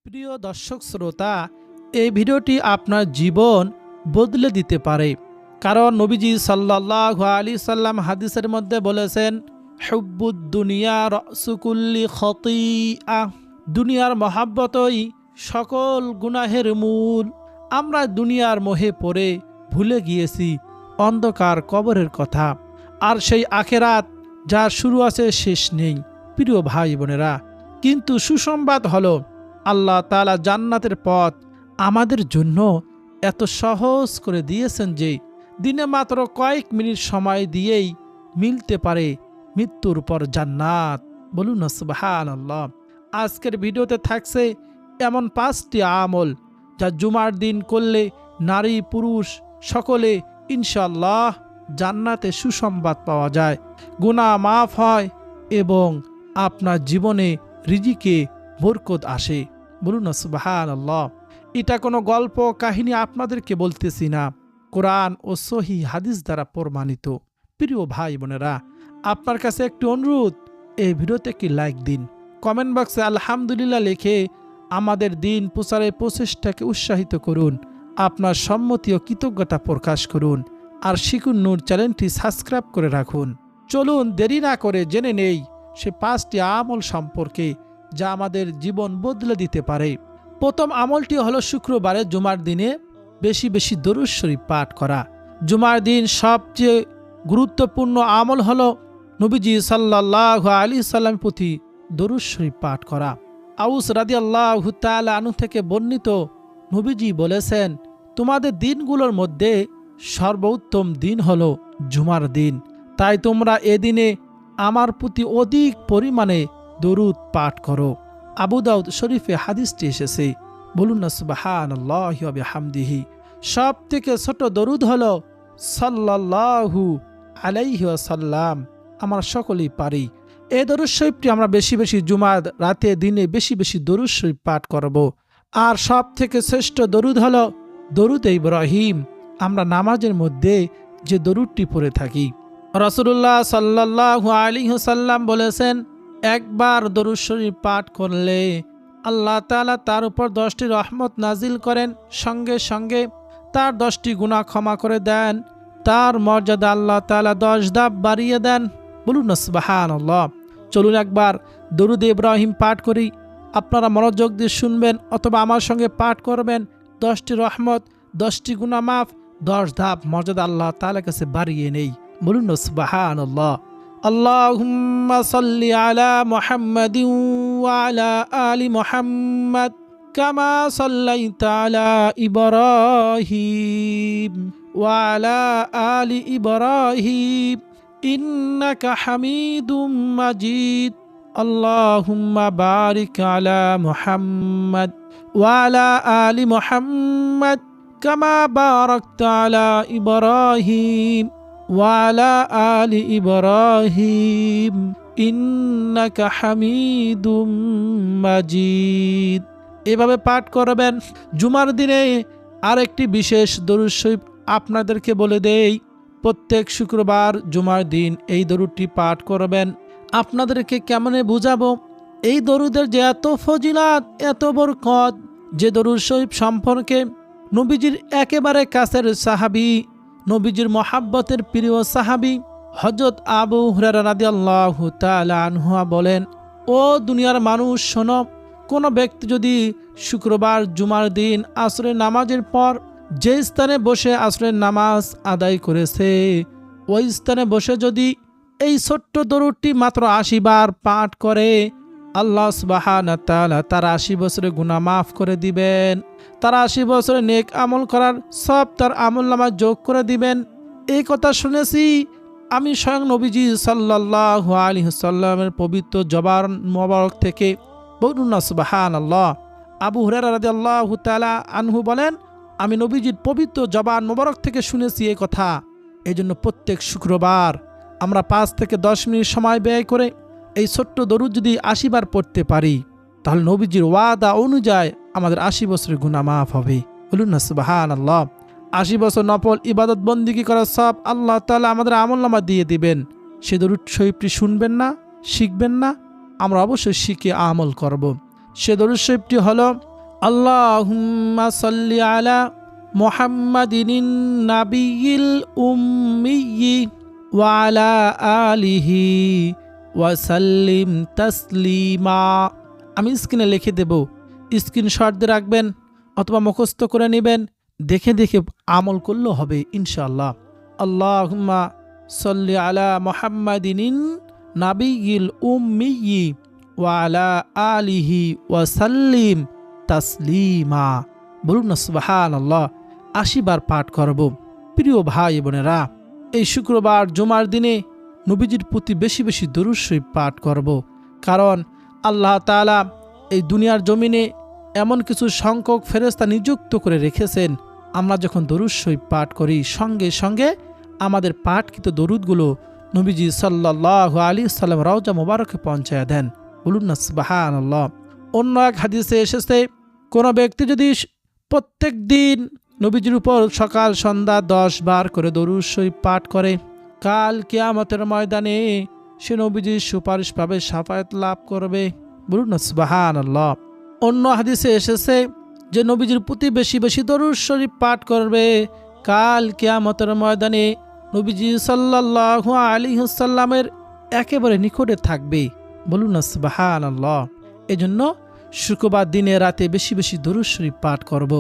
প্রিয় দর্শক শ্রোতা, এই ভিডিওটি আপনার জীবন বদলে দিতে পারে। কারণ নবীজি সাল্লাল্লাহু আলাইহি সাল্লাম হাদিসের মধ্যে বলেছেন, হুব্বুদ দুনিয়া রাসু কুল্লি খতিআহ, দুনিয়ার মহাব্বতই সকল গুনাহের মূল। আমরা দুনিয়ার মোহে পড়ে ভুলে গিয়েছি অন্ধকার কবরের কথা, আর সেই আখেরাত যা শুরু আছে শেষ নেই। প্রিয় ভাই বোনেরা, কিন্তু সুসংবাদ হলো আল্লাহ তাআলা জান্নাতের পথ আমাদের জন্য এত সহজ করে দিয়েছেন যে দিনে মাত্র কয়েক মিনিট সময় দিয়েই মিলতে পারে মৃত্যুর পর জান্নাত। বলুন না সুবহানাল্লাহ। আজকের ভিডিওতে থাকছে এমন 5টি আমল যা জুমার দিন করলে নারী পুরুষ সকলে ইনশাআল্লাহ জান্নাতে সুসংবাদ পাওয়া যায়, গুনাহ মাফ হয় এবং আপনার জীবনে রিজিকে বরকত আসে। বলুন না সুবহানাল্লাহ। এটা কোনো গল্প কাহিনী আপনাদেরকে বলতেছি না, কোরআন ও সহি হাদিস দ্বারা প্রমাণিত। প্রিয় ভাই বোনেরা, আপনার কাছে একটি অনুরোধ, এই ভিডিওতে একটি লাইক দিন, কমেন্ট বক্সে আলহামদুলিল্লাহ লিখে আমাদের দিন প্রচারের প্রচেষ্টাকে উৎসাহিত করুন। আপনার সম্মতি ও কৃতজ্ঞতা প্রকাশ করুন, আর শিকুন নূর চ্যানেলটি সাবস্ক্রাইব করে রাখুন। চলুন দেরি না করে জেনে নেই সে 5টি আমল সম্পর্কে যা আমাদের জীবন বদলে দিতে পারে। প্রথম আমলটি হলো শুক্রবারে জুমার দিনে বেশি বেশি দরুদ শরীফ পাঠ করা। জুমার দিন সবচেয়ে গুরুত্বপূর্ণ আমল হলো নবীজি সাল্লাল্লাহু আলাইহি সাল্লাম প্রতি দরুদ শরীফ পাঠ করা। আউস রাদিয়াল্লাহু তাআলা আনহু থেকে বর্ণিত, নবীজি বলেছেন, তোমাদের দিনগুলোর মধ্যে সর্বোত্তম দিন হলো জুমার দিন, তাই তোমরা এদিনে আমার প্রতি অধিক পরিমাণে দরুদ পাঠ করো। আবু দাউদ শরীফে হাদিসটি এসেছে। বলুন না সুবহানাল্লাহি ওয়া বিহামদিহি। সব থেকে ছোট দরুদ হলো সাল্লাল্লাহু আলাইহি ওয়াসাল্লাম। আমরা সকলেই পারি। এই দরুদ শরীফটি আমরা বেশি বেশি জুমার রাতে দিনে বেশি বেশি দরুদ শরীফ পাঠ করব। আর সব থেকে শ্রেষ্ঠ দরুদ হলো দরুদ ইব্রাহিম। আমরা নামাজের মধ্যে যে দরুদটি পড়ে থাকি, রাসূলুল্লাহ সাল্লাল্লাহু আলাইহি ওয়াসাল্লাম বলেছেন, একবার দরুদ শরীফ পাঠ করলে আল্লাহ তাআলা তার উপর 10টি রহমত নাজিল করেন, সঙ্গে সঙ্গে তার 10টি গুনাহ ক্ষমা করে দেন, তার মর্যাদা আল্লাহ তাআলা 10 ধাপ বাড়িয়ে দেন। বলুন না সুবহানাল্লাহ। চলুন একবার দরুদ ইব্রাহিম পাঠ করি। আপনারা মনোযোগ দিয়ে শুনবেন অথবা আমার সঙ্গে পাঠ করবেন। 10টি রহমত, 10টি গুনাহ মাফ, 10 ধাপ মর্যাদা আল্লাহ তাআলার কাছে বাড়িয়ে নেই। বলুন না সুবহানাল্লাহ। আল্লাহুম্মা সাল্লি আলা মুহাম্মাদিন ওয়া আলা আলি মুহাম্মাদ কামা সাল্লাইতা আলা ইব্রাহিম ওয়া আলা আলি ইব্রাহিম ইন্নাকা হামিদুম মাজিদ। আল্লাহুম্মা বারিক আলা মুহাম্মাদ ওয়া আলা আলি মুহাম্মাদ কামা বারাকতা আলা ইব্রাহিম ওয়া আলা আলি ইব্রাহিম ইন্নাকা হামিদুম মাজিদ। এভাবে পাঠ করবেন। জুমার দিনে আরেকটি বিশেষ দরুদ শরীফ আপনাদেরকে বলে দেই। প্রত্যেক শুক্রবার জুমার দিন এই দরুদটি পাঠ করবেন। আপনাদেরকে কেমনে বুঝাবো এই দরুদের যে এত ফজিলত, এত বরকত, যে দরুদ শরীফ সম্পর্কে নবীজির একেবারে কাছের সাহাবী, নবীজির মহাব্বতের প্রিয় সাহাবী হযরত আবু হুরায়রা রাদিয়াল্লাহু তাআলা আনহু বলেন, ও দুনিয়ার মানুষ শোনো, কোন ব্যক্তি যদি শুক্রবার জুমার দিন আসরের নামাজের পর যে স্থানে বসে আসরের নামাজ আদায় করেছে, ওই স্থানে বসে যদি এই ছোট্ট দরুদটি মাত্র 80 বার পাঠ করে, আল্লাহ সুবহানাহু ওয়া তাআলা তার 80 বছরের গুনাহ মাফ করে দিবেন। তার 80 বছরের নেক আমল করার সব তার আমলনামায় যোগ করে দিবেন। এই কথা শুনেছি আমি স্বয়ং নবীজি সাল্লাল্লাহু আলাইহি ওয়াসাল্লামের পবিত্র জবান মোবারক থেকে। বলুন না সুবহানাল্লাহ। আবু হুরায়রা রাদিয়াল্লাহু তাআলা আনহু বলেন, আমি নবীজির পবিত্র জবান মোবারক থেকে শুনেছি এই কথা। এই জন্য প্রত্যেক শুক্রবার আমরা 5 থেকে 10 মিনিট সময় ব্যয় করে এই ছোট্ট দরুদ যদি 80 বার পড়তে পারি, তাহলে নবীজির ওয়াদা অনুযায়ী আমাদের 80 বছরের গুনাহ মাফ হবে। বলুন না সুবহানাল্লাহ। 80 বছর নফল ইবাদত বন্দেগী করার সব আল্লাহ তাআলা আমাদের আমলনামা দিয়ে দিবেন। সে দরুদ শরীফটি শুনবেন না, শিখবেন না? আমরা অবশ্যই শিখে আমল করব। সে দরুদ শরীফটি হলো আল্লাহুম্মা সাল্লি আলা মুহাম্মাদিন নাবিয়িল উম্মিয়্যি ওয়া আলা আলিহি ওয়া সাল্লিম তাসলিমা। আমি স্ক্রিনে লিখে দেব, স্ক্রিনশট দিয়ে রাখবেন অথবা মুখস্থ করে নেবেন, দেখে দেখে আমল করলেও হবে ইনশাআল্লাহ। আল্লাহুম্মা সাল্লি আলা মুহাম্মাদিন নাবিয়িল উম্মিয়্যি ওয়া আলা আলিহি ওয়া সাল্লিম তাসলিমা। বলুন না সুবহানাল্লাহ। 80 বার পাঠ করব। প্রিয় ভাই বোনেরা, এই শুক্রবার জুমার দিনে নবীজির প্রতি বেশি বেশি দরুদ শরীফ পাঠ করব, কারণ আল্লাহ তাআলা এই দুনিয়ার জমিনে এমন কিছু সংখ্যক ফেরেশতা নিযুক্ত করে রেখেছেন, আমরা যখন দরুদ শরীফ পাঠ করি সঙ্গে সঙ্গে আমাদের পাঠকৃত দরুদগুলো নবীজি সাল্লাল্লাহু আলাইহি ওয়াসাল্লাম রওজা মোবারকে পৌঁছায় দেন। বলুন না সুবহানাল্লাহ। অন্য এক হাদিসে এসেছে, কোনো ব্যক্তি যদি প্রত্যেক দিন নবীজির উপর সকাল সন্ধ্যা 10 বার করে দরুদ শরীফ পাঠ করে, কাল কিয়ামতের ময়দানে সে নবীজির সুপারিশ পাবে, শাফায়াত লাভ করবে। বলুন না সুবহানাল্লাহ। অন্য হাদিসে এসেছে যে নবীজির প্রতি বেশি বেশি দরুদ শরীফ পাঠ করবে, কাল কিয়ামতের ময়দানে নবীজি সাল্লাল্লাহু আলাইহি ওয়াসাল্লামের একেবারে নিকটে থাকবে। বলুন না সুবহানাল্লাহ। এজন্য শুক্রবার দিনে রাতে বেশি বেশি দরুদ শরীফ পাঠ করব।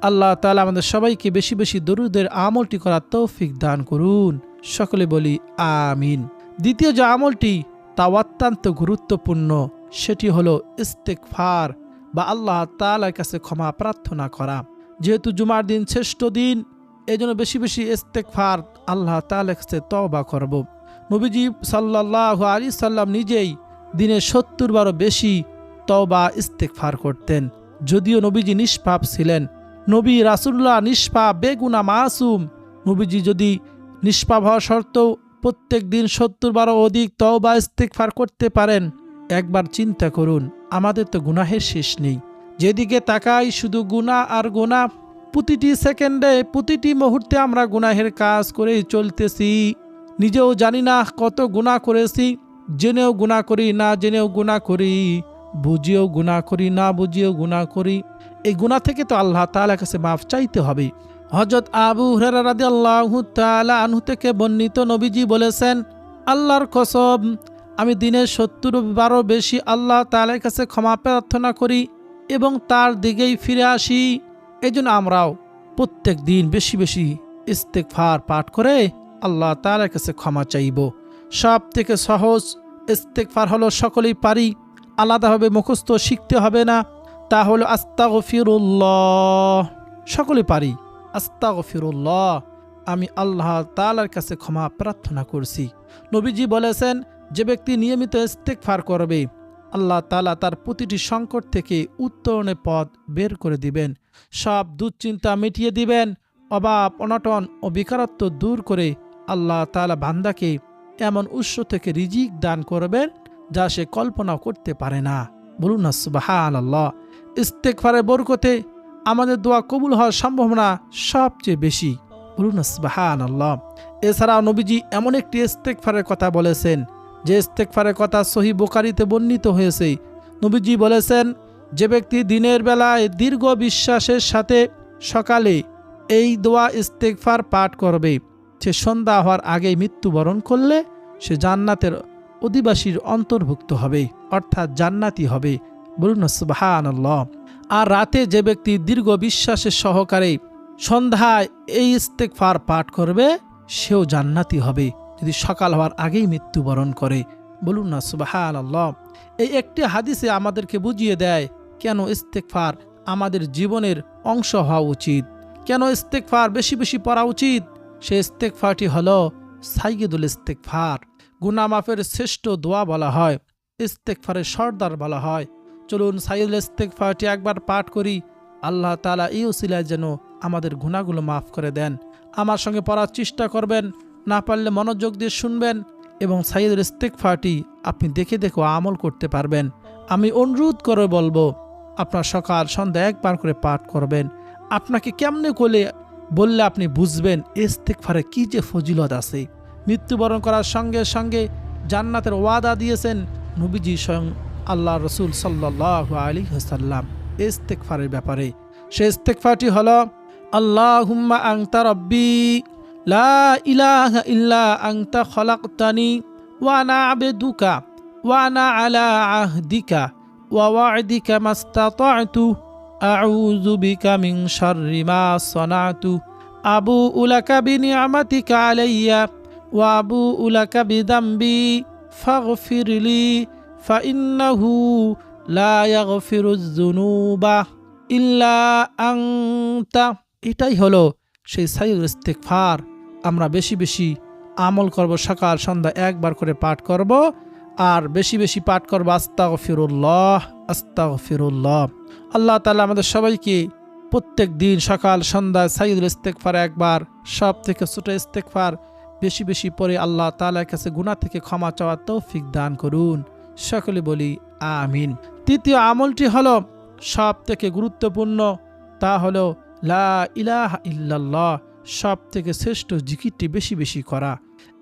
আল্লাহ তাআলা আমাদের সবাইকে বেশি বেশি দরুদের আমলটি করার তৌফিক দান করুন। সকলে বলি আমিন। দ্বিতীয় যে আমলটি তা অত্যন্ত গুরুত্বপূর্ণ, সেটি হলো ইস্তেগফার বা আল্লাহ তাআলার কাছে ক্ষমা প্রার্থনা করা। যেহেতু জুমার দিন শ্রেষ্ঠ দিন, এজন্য বেশি বেশি ইস্তেগফার আল্লাহ তাআলার কাছে তওবা করব। নবীজি সাল্লাল্লাহু আলাইহি সাল্লাম নিজেই দিনে 70 বারও বেশি তওবা ইস্তেগফার করতেন। যদিও নবীজি নিষ্পাপ ছিলেন, নবী রাসূলুল্লাহ নিষ্পাপ, বেগুনা, মাসুম। নবীজি যদি নিষ্পাপ হওয়া সত্ত্বেও প্রত্যেক দিন 70 বারও অধিক তওবা ইস্তেগফার করতে পারেন, একবার চিন্তা করুন, আমাদের তো গুনাহের শেষ নেই। যেদিকে তাকাই শুধু গুনাহ আর গুনাহ। প্রতিটি সেকেন্ডে প্রতিটি মুহূর্তে আমরা গুনাহের কাজ করেই চলতেছি, নিজেও জানি না কত গুনাহ করেছি। জেনেও গুনাহ করি, না জেনেও গুনাহ করি, বুঝিয়েও গুনাহ করি, না বুঝিয়েও গুনাহ করি। এই গুনাহ থেকে তো আল্লাহ তাআলার কাছে মাফ চাইতে হবে। হযরত আবু হুরায়রা রাদিয়াল্লাহু তাআলা আনহু থেকে বর্ণিত, নবীজি বলেছেন, আল্লাহর কসম, আমি দিনে 70 বারও বেশি আল্লাহ তাআলার কাছে ক্ষমা প্রার্থনা করি এবং তার দিকেই ফিরে আসি। এই জন্য আমরাও প্রত্যেক দিন বেশি বেশি ইস্তেগফার পাঠ করে আল্লাহ তাআলার কাছে ক্ষমা চাইব। সব থেকে সহজ ইস্তেগফার হলো, সকলেই পারি, আলাদাভাবে মুখস্থ শিখতে হবে না। তা হলো আস্তাগফিরুল্লাহ। সকলে পারি, আস্তাগফিরুল্লাহ, আমি আল্লাহ তাআলার কাছে ক্ষমা প্রার্থনা করছি। নবীজি বলেছেন, যে ব্যক্তি নিয়মিত ইস্তেগফার করবে, আল্লাহ তাআলা তার প্রতিটি সংকট থেকে উত্তরণের পথ বের করে দিবেন, সব দুশ্চিন্তা মিটিয়ে দিবেন, অভাব অনটন ও বেকারত্ব দূর করে আল্লাহ তাআলা বান্দাকে এমন উৎস থেকে রিজিক দান করবেন যা সে কল্পনাও করতে পারে না। বলুন না সুবহানাল্লাহ। ইস্তেগফারের বরকতে আমাদের দোয়া কবুল হওয়ার সম্ভাবনা সবচেয়ে বেশি। বলুন না সুবহানাল্লাহ। এছাড়াও নবীজি এমন একটি ইস্তেগফারের কথা বলেছেন, যে ইস্তেগফারের কথা সহিহ বুখারীতে বর্ণিত হয়েছে। নবীজি বলেছেন, যে ব্যক্তি দিনের বেলায় দীর্ঘ বিশ্বাসের সাথে সকালে এই দোয়া ইস্তেগফার পাঠ করবে, সে সন্ধ্যা হওয়ার আগেই মৃত্যুবরণ করলে সে জান্নাতের অধিবাসীর অন্তর্ভুক্ত হবে, অর্থাৎ জান্নাতি হবে। বলুন না সুবহানাল্লাহ। আর রাতে যে ব্যক্তি দীর্ঘ বিশ্বাসের সহকারে সন্ধ্যায় এই ইস্তেগফার পাঠ করবে, সেও জান্নাতি হবে যদি সকাল হওয়ার আগেই মৃত্যুবরণ করে। বলুন না সুবহানাল্লাহ। এই একটি হাদিসে আমাদেরকে বুঝিয়ে দেয় কেন ইস্তেগফার আমাদের জীবনের অংশ হওয়া উচিত, কেন ইস্তেগফার বেশি বেশি পড়া উচিত। সে ইস্তেগফারটি হলো সাইয়্যিদুল ইস্তেগফার। গুনাহ মাফের শ্রেষ্ঠ দোয়া বলা হয়, ইস্তেগফারের সর্দার বলা হয়। চলুন সাইয়্যিদুল ইস্তেগফারটি একবার পাঠ করি। আল্লাহ তাআলা এই ওসিলায় যেন আমাদের গুনাহগুলো মাফ করে দেন। আমার সঙ্গে পড়ার চেষ্টা করবেন, না পারলে মনোযোগ দিয়ে শুনবেন এবং সাইয়্যিদুল ইস্তেগফারটি আপনি দেখে দেখে আমল করতে পারবেন। আমি অনুরোধ করে বলবো, আপনার সকাল সন্ধ্যা একবার করে পাঠ করবেন। আপনাকে কেমনে করলে বললে আপনি বুঝবেন ইস্তেগফারে কি যে ফজিলত আছে। মৃত্যুবরণ করার সঙ্গে সঙ্গে জান্নাতের ওয়াদা দিয়েছেন নবীজি স্বয়ং আল্লাহ রসুল সাল্লাল্লাহু আলাইহি ওয়াসাল্লাম। ইস্তেগফারের ব্যাপারে। সে ইস্তেগফারটি হলো আল্লাহুম্মা আনতা রাব্বি লা ইলাহা ইল্লা আনতা খলাকতানি ওয়া আনা আবদুকা ওয়া আনা আলা আহদিকা ওয়া ওয়া'দিকা মাস্তাতা'তু আউযু বিকা মিন শাররি মা সানা'তু আবু'ু লাকা বিনি'মাতিকা আলাইয়া ওয়া আবু'ু লাকা বিযামবি ফাগফিরলি ফাইন্নাহু লা ইয়াগফিরুয যুনুবা ইল্লা আনতা। এটাই হলো সেই সাইয়্যিদুল ইস্তিগফার। আমরা বেশি বেশি আমল করব, সকাল সন্ধ্যা একবার করে পাঠ করব, আর বেশি বেশি পাঠ করব আস্তাগফিরুল্লাহ আস্তাগফিরুল্লাহ। আল্লাহ তাআলা আমাদের সবাইকে প্রত্যেক দিন সকাল সন্ধ্যা সাইয়্যিদুল ইস্তিগফার একবার, সব থেকে ছোট ইস্তিগফার বেশি বেশি পড়ে আল্লাহ তাআলার কাছে গুনাহ থেকে ক্ষমা চাওয়ার তৌফিক দান করুন। সকলে বলি আমিন। তৃতীয় আমলটি হলো সব থেকে গুরুত্বপূর্ণ, তা হলো লা ইলাহা ইল্লাল্লাহ, সব থেকে শ্রেষ্ঠ জিকিরটি বেশি বেশি করা।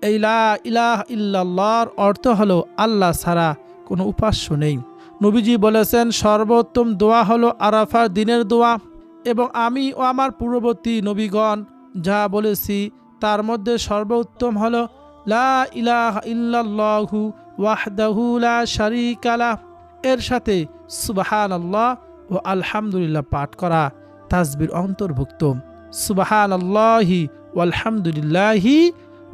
এই লা ইলাহা ইল্লাল্লাহর অর্থ হলো আল্লাহ ছাড়া কোনো উপাস্য নেই। নবীজি বলেছেন সর্বোত্তম দোয়া হলো আরাফার দিনের দোয়া, এবং আমি ও আমার পূর্ববর্তী নবীগণ যা বলেছি তার মধ্যে সর্বোত্তম হলো লা ইলাহা ইল্লাল্লাহু ওয়াহদাহু লা শারীকা লাহ, এর সাথে সুবহানাল্লাহ ও আলহামদুলিল্লাহ পাঠ করা তাসবির অন্তর্ভুক্ত। সুবহানাল্লাহি ওয়ালহামদুলিল্লাহি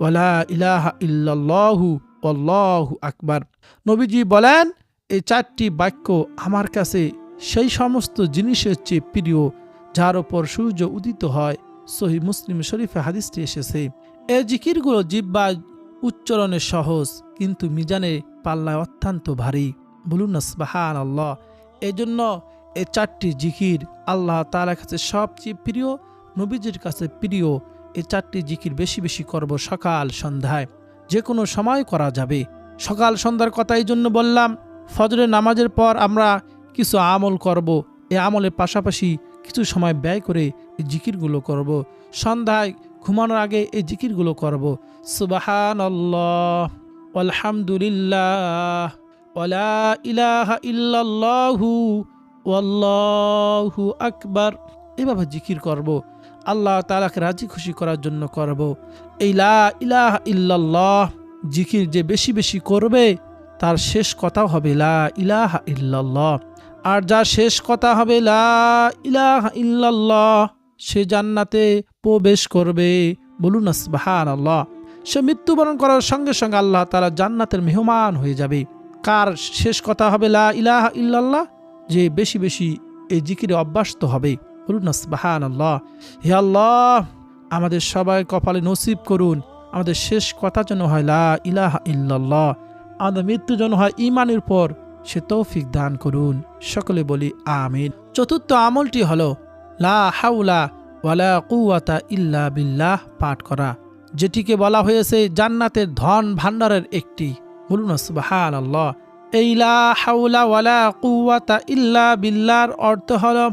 ওয়ালা ইলাহা ইল্লাল্লাহু আল্লাহু আকবার। নবীজি বলেন এই চারটি বাক্য আমার কাছে সেই সমস্ত জিনিসের চেয়ে প্রিয় যার ওপর সূর্য উদিত হয়। সহিহ মুসলিম শরীফে হাদিসটি এসেছে। এই জিকিরগুলো জিহ্বা উচ্চারণে সহজ, কিন্তু মিজানে পাল্লায় অত্যন্ত ভারী। বলুন না সুবহানাল্লাহ। এই জন্য এই চারটি জিকির আল্লাহ তাআলার কাছে সবচেয়ে প্রিয়, নবীজির কাছে প্রিয়। এই চারটি জিকির বেশি বেশি করব সকাল সন্ধ্যায়, যে কোনো সময় করা যাবে। সকাল সন্ধ্যার কথা এই জন্য বললাম, ফজরের নামাজের পর আমরা কিছু আমল করব, এই আমলের পাশাপাশি কিছু সময় ব্যয় করে এই জিকিরগুলো করব। সন্ধ্যায় ঘুমানোর আগে এই জিকিরগুলো করব। সুবহানাল্লাহ আলহামদুলিল্লাহ ওয়ালা ইলাহা ইল্লাল্লাহু ওয়াল্লাহু আকবার, এভাবে জিকির করব। আল্লাহ তাআলাকে রাজি খুশি করার জন্য করব। এই লা ইলাহা ইল্লাল্লাহ জিকির যে বেশি বেশি করবে তার শেষ কথা হবে লা ইলাহা ইল্লাল্লাহ, আর যার শেষ কথা হবে লা ইলাহা ইল্লাল্লাহ সে জান্নাতে প্রবেশ করবে। বলুন না সুবহানাল্লাহ। সে মৃত্যুবরণ করার সঙ্গে সঙ্গে আল্লাহ তাআলা জান্নাতের মেহমান হয়ে যাবে। কার শেষ কথা হবে লা ইলাহা ইল্লাল্লাহ? যে বেশি বেশি এই জিকিরে অভ্যস্ত হবে। বলুন না সুবহানাল্লাহ। হে আল্লাহ, আমাদের সবাই কপালে নসিব করুন আমাদের শেষ কথা যেন হয় লা ইলাহা ইল্লাল্লাহ, আমাদের মৃত্যু যেন হয় ঈমানের পর, সে তৌফিক দান করুন। সকলে বলি আমিন। চতুর্থ আমলটি হলো লা হাওলা ওয়ালা কুওয়াতা ইল্লা বিল্লাহ পাঠ করা, যেটিকে বলা হয়েছে জান্নাতের ধন ভান্ডারের একটি। বলুন না সুবহানাল্লাহ। এই লা হাওলা ওয়ালা কুওয়াতা ইল্লা বিল্লাহর অর্থ হলো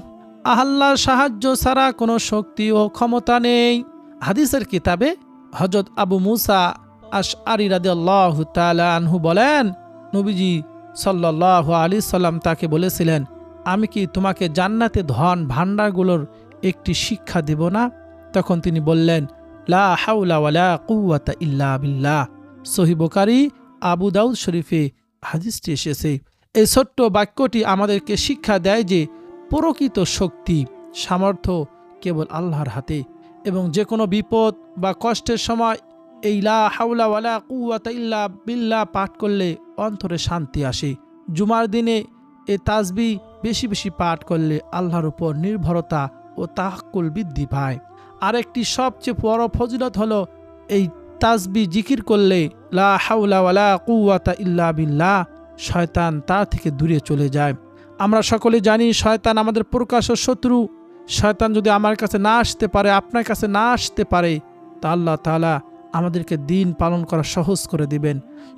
আল্লাহর সাহায্য ছাড়া কোনো শক্তি ও ক্ষমতা নেই। হাদিসের কিতাবে হযরত আবু মুসা আশআরী রাদিয়াল্লাহু তাআলা আনহু বলেন, নবীজি সাল্লাল্লাহু আলাইহি সাল্লাম তাকে বলেছিলেন, আমি কি তোমাকে জান্নাতে ধন ভান্ডারগুলোর একটি শিক্ষা দেব না? তখন তিনি বললেন, লা হাওলা ওয়ালা কুওয়াতা ইল্লা বিল্লাহ। সহিহ বুখারী, আবু দাউদ শরীফে হাদিসটি এসেছে। এই ছোট্ট বাক্যটি আমাদেরকে শিক্ষা দেয় যে প্রকৃত শক্তি সামর্থ্য কেবল আল্লাহর হাতে, এবং যে কোনো বিপদ বা কষ্টের সময় এই লা হাওলা ওয়ালা কুওয়াতা ইল্লা বিল্লাহ পাঠ করলে অন্তরে শান্তি আসে। জুমার দিনে এই তাসবিহ বেশি বেশি পাঠ করলে আল্লাহর উপর নির্ভরতা ও তাওয়াক্কুল বৃদ্ধি পায়। আরেকটি সবচেয়ে বড় ফজিলত হলো এই তাসবিহ জিকির করলে লা হাওলা ওয়ালা কুওয়াতা ইল্লা বিল্লাহ, শয়তান তার থেকে দূরে চলে যায়। আমরা সকলে জানি শয়তান আমাদের প্রকাশ্য শত্রু। শয়তান যদি আমার কাছে না আসতে পারে, আপনার কাছে না আসতে পারে, তা আল্লাহ তাআলা আমাদেরকে দিন পালন করা সহজ করে দিবেন।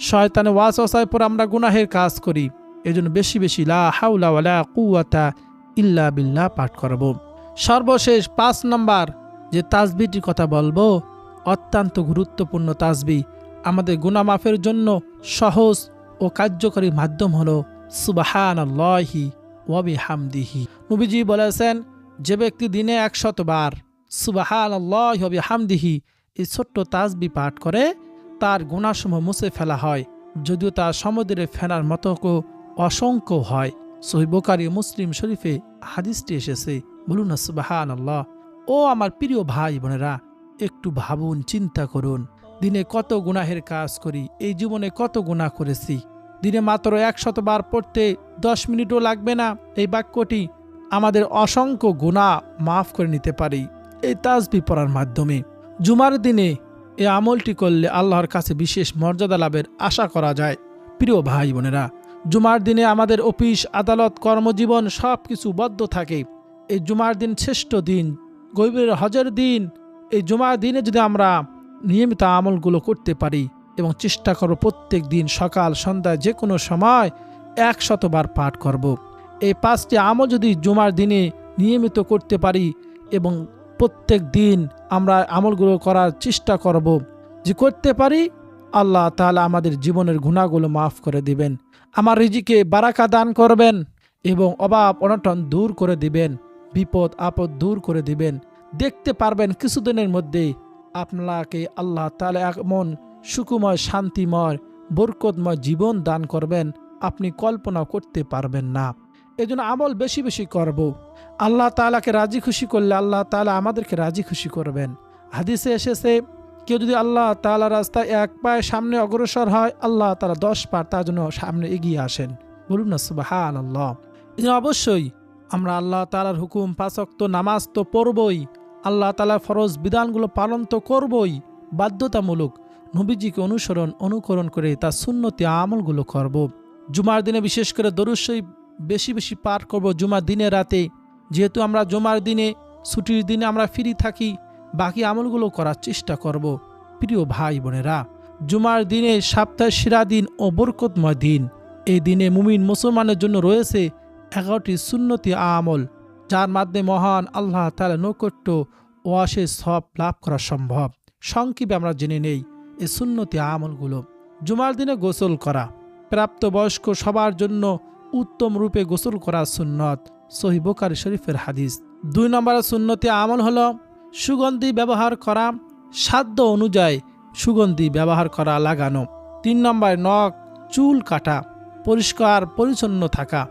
শয়তানের ওয়াসওয়াসায় পরে আমরা গুনাহের কাজ করি। এজন্য বেশি বেশি লা হাওলা ওয়ালা কুওয়াতা ইল্লা বিল্লাহ পাঠ করব। সর্বশেষ 5 নম্বর যে তাসবিহটির কথা বলবো, অত্যন্ত গুরুত্বপূর্ণ তাসবিহ, আমাদের গুনাহ মাফের জন্য সহজ ও কার্যকরী মাধ্যম হলো সুবহানাল্লাহি ওয়া বিহামদিহি। নবীজি বলেছেন, যে ব্যক্তি দিনে 100 বার সুবহানাল্লাহি ওয়া বিহামদিহি এই ছোট্ট তাসবিহ পাঠ করে, তার গুনাহসমূহ মুছে ফেলা হয়, যদিও তা সমুদ্রে ফেনার মতো অসংখ্য হয়। সহিহ বুখারী মুসলিম শরীফে হাদিসটি এসেছে। বলুন না সুবহানাল্লাহ। ও আমার প্রিয় ভাই বোনেরা, একটু ভাবুন, চিন্তা করুন, দিনে কত গুনাহের কাজ করি, এই জীবনে কত গুনাহ করেছি। দিনে মাত্র 100 বার পড়তে 10 মিনিটও লাগবে না। এই বাক্যটি আমাদের অসংখ্য গুনাহ মাফ করে নিতে পারি এই তাসবিহ পড়ার মাধ্যমে। জুমার দিনে এই আমলটি করলে আল্লাহর কাছে বিশেষ মর্যাদা লাভের আশা করা যায়। প্রিয় ভাই বোনেরা, জুমার দিনে আমাদের অফিস আদালত কর্মজীবন সব কিছু বদ্ধ থাকে। এই জুমার দিন শ্রেষ্ঠ দিন, গরিবের হজের দিন। এই জুমার দিনে যদি আমরা নিয়মিত আমলগুলো করতে পারি এবং চেষ্টা করব প্রত্যেক দিন সকাল সন্ধ্যায় যে কোনো সময় 100 বার পাঠ করব। এই 5টি আমল যদি জুমার দিনে নিয়মিত করতে পারি এবং প্রত্যেক দিন আমরা আমলগুলো করার চেষ্টা করব, যে করতে পারি, আল্লাহ তাআলা আমাদের জীবনের গুনাহগুলো মাফ করে দিবেন, আমার রিজিকে বারাকা দান করবেন এবং অভাব অনটন দূর করে দিবেন, বিপদ আপদ দূর করে দিবেন। দেখতে পারবেন কিছুদিনের মধ্যে আপনাকে আল্লাহ তাআলা এমন সুখময়, শান্তিময়, বরকতময় জীবন দান করবেন, আপনি কল্পনা করতে পারবেন না। এজন্য আমল বেশি বেশি করব। আল্লাহ তাআলাকে রাজি খুশি করলে আল্লাহ তাআলা আমাদেরকে রাজি খুশি করবেন। হাদিসে এসেছে, কেউ যদি আল্লাহ তাআলার রাস্তায় 1 পায়ে সামনে অগ্রসর হয়, আল্লাহ তাআলা 10 পা তার জন্য সামনে এগিয়ে আসেন। বলুন না সুবহানাল্লাহ। অবশ্যই আমরা আল্লাহ তাআলার হুকুম 5 ওয়াক্ত নামাজ তো পড়বই, আল্লাহ তাআলার ফরজ বিধানগুলো পালন তো করবই, বাধ্যতামূলক নবীজিকে অনুকরণ করে তার সুন্নতি আমলগুলো করব। জুমার দিনে বিশেষ করে দরুদ শরীফ বেশি বেশি পাঠ করব জুমার দিনে রাতে। যেহেতু আমরা জুমার দিনে ছুটির দিনে আমরা ফ্রি থাকি, বাকি আমলগুলো করার চেষ্টা করব। প্রিয় ভাই বোনেরা, জুমার দিনে সপ্তাহের সেরা দিন ও বরকতময় দিন। এই দিনে মুমিন মুসলমানের জন্য রয়েছে 11টি সুন্নতি আমল, যার মাধ্যমে মহান আল্লাহ তাআলার নৈকট্য ও অশেষ সওয়াব লাভ করা সম্ভব। সংক্ষেপে আমরা জেনে নেই এই সুন্নতি আমলগুলো। জুমার দিনে গোসল করা, প্রাপ্তবয়স্ক সবার জন্য উত্তম রূপে গোসল করা সুন্নত, সহিহ বুখারী শরীফের হাদিস। 2 নম্বরের সুন্নতি আমল হলো সুগন্ধি ব্যবহার করা, সাধ্য অনুযায়ী সুগন্ধি ব্যবহার করা, লাগানো। 3 নম্বর নখ চুল কাটা, পরিষ্কার পরিচ্ছন্ন থাকা।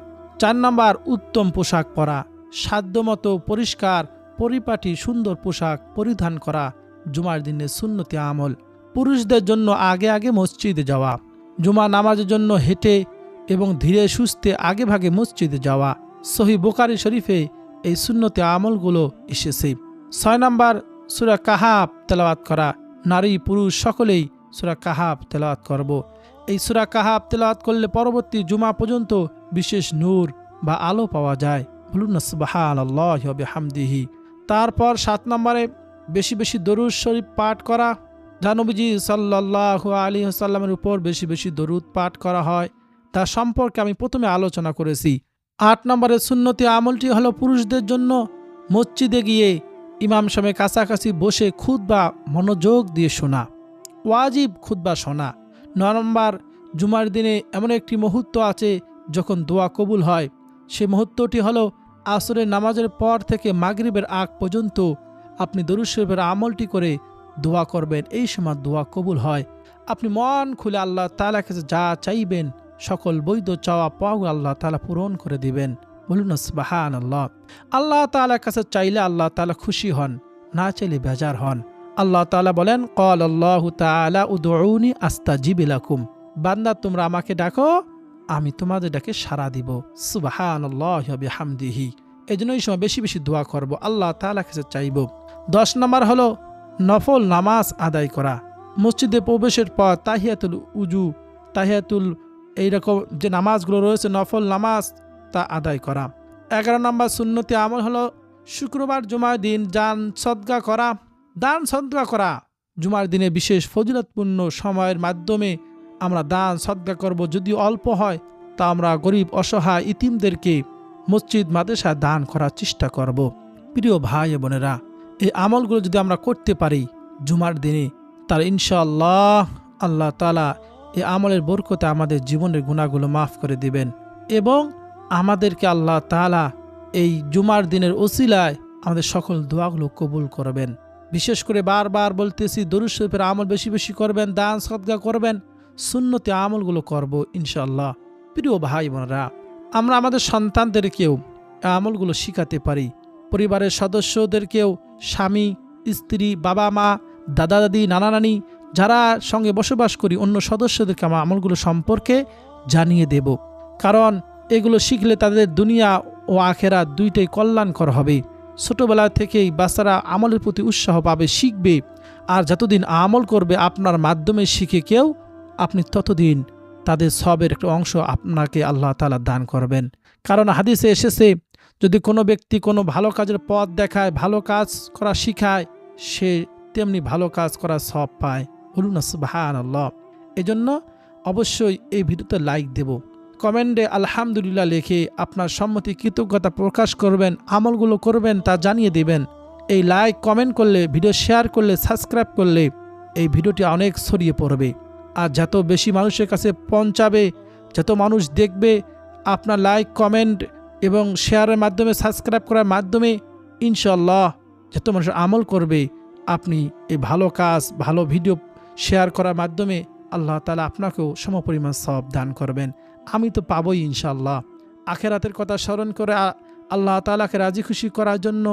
4 নম্বর উত্তম পোশাক পরা, সাধ্যমতো পরিষ্কার পরিপাটি সুন্দর পোশাক পরিধান করা জুমার দিনে সুন্নতি আমল। পুরুষদের জন্য আগে আগে মসজিদে যাওয়া, জুমা নামাজের জন্য হেঁটে এবং ধীরে সুস্থে আগে ভাগে মসজিদে যাওয়া। সহিহ বুখারী শরীফে এই সুন্নতি আমলগুলো এসেছে। 6 নম্বর সূরা কাহাফ তেলাওয়াত করা, নারী পুরুষ সকলেই সূরা কাহাফ তেলাওয়াত করব। এই সূরা কাহাফ তেলাওয়াত করলে পরবর্তী জুমা পর্যন্ত বিশেষ নূর বা আলো পাওয়া যায়। বলুন না সুবহানাল্লাহি ওয়া বিহামদিহি। তারপর 7 নম্বরে বেশি বেশি দরুদ শরীফ পাঠ করা, যা নবীজি সাল্লাল্লাহু আলাইহি ওয়াসাল্লামের উপর বেশি বেশি দরুদ পাঠ করা হয়, তার সম্পর্কে আমি প্রথমে আলোচনা করেছি। 8 নম্বরের সুন্নতি আমলটি হলো পুরুষদের জন্য মসজিদে গিয়ে ইমাম সাহেবের কাছাকাছি বসে খুতবা মনোযোগ দিয়ে শোনা, ওয়াজিব খুতবা শোনা। 9 নম্বর জুমার দিনে এমন একটি মুহূর্ত আছে যখন দোয়া কবুল হয়। সেই মুহূর্তটি হলো আসরের নামাজের পর থেকে মাগরিবের আগ পর্যন্ত আপনি দরুদ শরীফের আমলটি করে দোয়া করবেন। এই সময় দোয়া কবুল হয়। আপনি মন খুলে আল্লাহ তাআলার কাছে যা চাইবেন সকল বৈধ চাওয়া পাওয়া আল্লাহ তাআলা পূরণ করে দিবেন। বলুন না সুবহানাল্লাহ। আল্লাহ তাআলার কাছে চাইলে আল্লাহ তাআলা খুশি হন, না চাইলে বেজার হন। আল্লাহ তাআলা বলেন, ক্বালাল্লাহু তাআলা উদউনি আস্তাজিব লাকুম, বান্দা তোমরা আমাকে ডাকো, আমি তোমাদের ডাকে সাড়া দিব। সুবহানাল্লাহি ওয়া বিহামদিহি। এজন্য এই সময় বেশি বেশি দোয়া করব, আল্লাহ তাআলার কাছে চাইব। 10 নম্বর হলো নফল নামাজ আদায় করা। মসজিদে প্রবেশের পর তাহিয়াতুল উজু, তাহিয়াতুল এইরকম যে নামাজগুলো রয়েছে নফল নামাজ, তা আদায় করা। 11 নম্বর সুন্নতি আমল হলো শুক্রবার জুমার দিন দান সদকা করা। দান সদকা করা জুমার দিনে বিশেষ ফজিলতপূর্ণ সময়ের মাধ্যমে আমরা দান সদকা করব। যদি অল্প হয় তা আমরা গরিব অসহায় ইতিমদেরকে মসজিদ মাদ্রাসা দান করার চেষ্টা করব। প্রিয় ভাই বোনেরা, এই আমলগুলো যদি আমরা করতে পারি জুমার দিনে, তার ইনশাআল্লাহ আল্লাহ তাআলা এই আমলের বরকতে আমাদের জীবনের গুনাহগুলো মাফ করে দিবেন এবং আমাদেরকে আল্লাহ তাআলা এই জুমার দিনের ওসিলায় আমাদের সকল দোয়াগুলো কবুল করবেন। বিশেষ করে বারবার বলতেছি, দরুদ শরীফের আমল বেশি বেশি করবেন, দান সদকা করবেন, সুন্নতি আমলগুলো করব ইনশাআল্লাহ। প্রিয় ভাই বোনেরা, আমরা আমাদের সন্তানদেরকেও এই আমলগুলো শিখাতে পারি। পরিবারের সদস্যদেরকেও, স্বামী, স্ত্রী, বাবা মা, দাদা দাদি, নানা নানি, যারা সঙ্গে বসবাস করি, অন্য সদস্যদেরকে আমরা আমলগুলো সম্পর্কে জানিয়ে দেব। কারণ এগুলো শিখলে তাদের দুনিয়া ও আখেরাত দুইটাই কল্যাণকর হবে। ছোটোবেলা থেকেই বাচ্চারা আমলের প্রতি উৎসাহ পাবে, শিখবে। আর যতদিন আমল করবে আপনার মাধ্যমে শিখে কেউ, আপনি ততদিন তাদের সবের একটা অংশ আপনাকে আল্লাহ তাআলা দান করবেন। কারণ হাদিসে এসেছে, যদি কোনো ব্যক্তি কোনো ভালো কাজের পথ দেখায়, ভালো কাজ করা শিখায়, সে তেমনি ভালো কাজ করার সব পায়। বলুন না সুবহানাল্লাহ। এজন্য অবশ্যই এই ভিডিওতে লাইক দেব, কমেন্টে আলহামদুলিল্লাহ লিখে আপনার সম্মতি কৃতজ্ঞতা প্রকাশ করবেন, আমলগুলো করবেন তা জানিয়ে দেবেন। এই লাইক কমেন্ট করলে, ভিডিও শেয়ার করলে, সাবস্ক্রাইব করলে এই ভিডিওটি অনেক ছড়িয়ে পড়বে। আর যত বেশি মানুষের কাছে পৌঁছাবে, যত মানুষ দেখবে, আপনার লাইক কমেন্ট এবং শেয়ারের মাধ্যমে, সাবস্ক্রাইব করার মাধ্যমে ইনশাআল্লাহ যত মানুষ আমল করবে, আপনি এই ভালো কাজ, ভালো ভিডিও শেয়ার করার মাধ্যমে আল্লাহ তাআলা আপনাকেও সমপরিমাণ সওয়াব দান করবেন। আমি তো পাবই ইনশাআল্লাহ। আখেরাতের কথা স্মরণ করে আল্লাহ তাআলাকে রাজি খুশি করার জন্য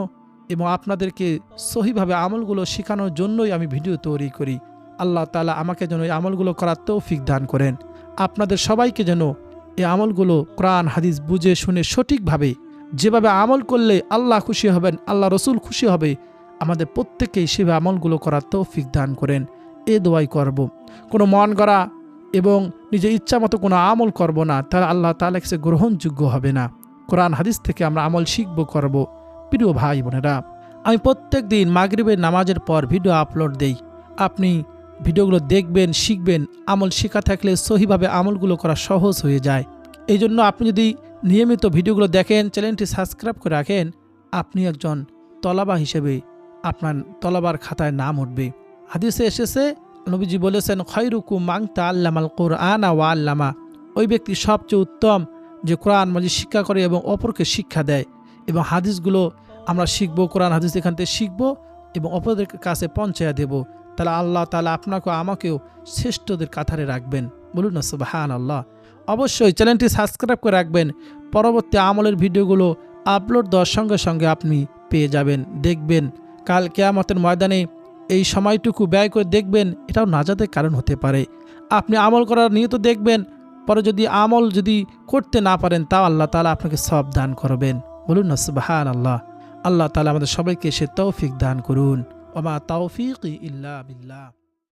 এবং আপনাদেরকে সহিভাবে আমলগুলো শেখানোর জন্যই আমি ভিডিও তৈরি করি। আল্লাহ তাআলা আমাকে যেন এই আমলগুলো করার তৌফিক দান করেন। আপনাদের সবাইকে যেন এই আমলগুলো কোরআন হাদিস বুঝে শুনে সঠিকভাবে, যেভাবে আমল করলে আল্লাহ খুশি হবেন, আল্লাহ রসুল খুশি হবে, আমাদের প্রত্যেকেই সেভাবে আমলগুলো করার তৌফিক দান করেন। এ দোয়াই করব। কোনো মন গড়া এবং নিজের ইচ্ছা মতো কোনো আমল করব না, তাহলে আল্লাহ তাআলা কাছে গ্রহণযোগ্য হবে না। কোরআন হাদিস থেকে আমরা আমল শিখব, করব। প্রিয় ভাই বোনেরা, আমি প্রত্যেক দিন মাগরিবের নামাজের পর ভিডিও আপলোড দেই। আপনি ভিডিওগুলো দেখবেন, শিখবেন। আমল শেখা থাকলে সহিভাবে আমলগুলো করা সহজ হয়ে যায়। এই জন্য আপনি যদি নিয়মিত ভিডিওগুলো দেখেন, চ্যানেলটি সাবস্ক্রাইব করে রাখেন, আপনি একজন তলাবা হিসেবে আপনার তলাবার খাতায় নাম উঠবে। হাদিসে এসেছে, নবীজি বলেছেন, খায়রুকুম মান তাআল্লামাল কুরআনা ওয়া আল্লামা। ওই ব্যক্তি সবচেয়ে উত্তম যে কোরআন মাজিদ শিক্ষা করে এবং অপরকে শিক্ষা দেয়। এবং হাদিসগুলো আমরা শিখব, কোরআন হাদিস এখান থেকে শিখব এবং অপরদের কাছে পৌঁছায়া দেব। তাহলে আল্লাহ তাআলা আপনাকেও আমাকেও শ্রেষ্ঠদের কাতারে রাখবেন। বলুন না সুবহানাল্লাহ। অবশ্যই চ্যানেলটি সাবস্ক্রাইব করে রাখবেন। পরবর্তী আমলের ভিডিওগুলো আপলোড দেওয়ার সঙ্গে সঙ্গে আপনি পেয়ে যাবেন, দেখবেন। কাল কিয়ামতের ময়দানে এই সময়টুকু ব্যয় করে দেখবেন, এটাও নাজাতের কারণ হতে পারে। আপনি আমল করার নিয়ত দেখবেন, পরে যদি আমল করতে না পারেন, তাও আল্লাহ তাআলা আপনাকে সওয়াব দান করবেন। বলুন না সুবহানাল্লাহ। আল্লাহ তাআলা আমাদের সবাইকে সে তৌফিক দান করুন। ওয়া মা তাওফীকি ইল্লা বিল্লাহ।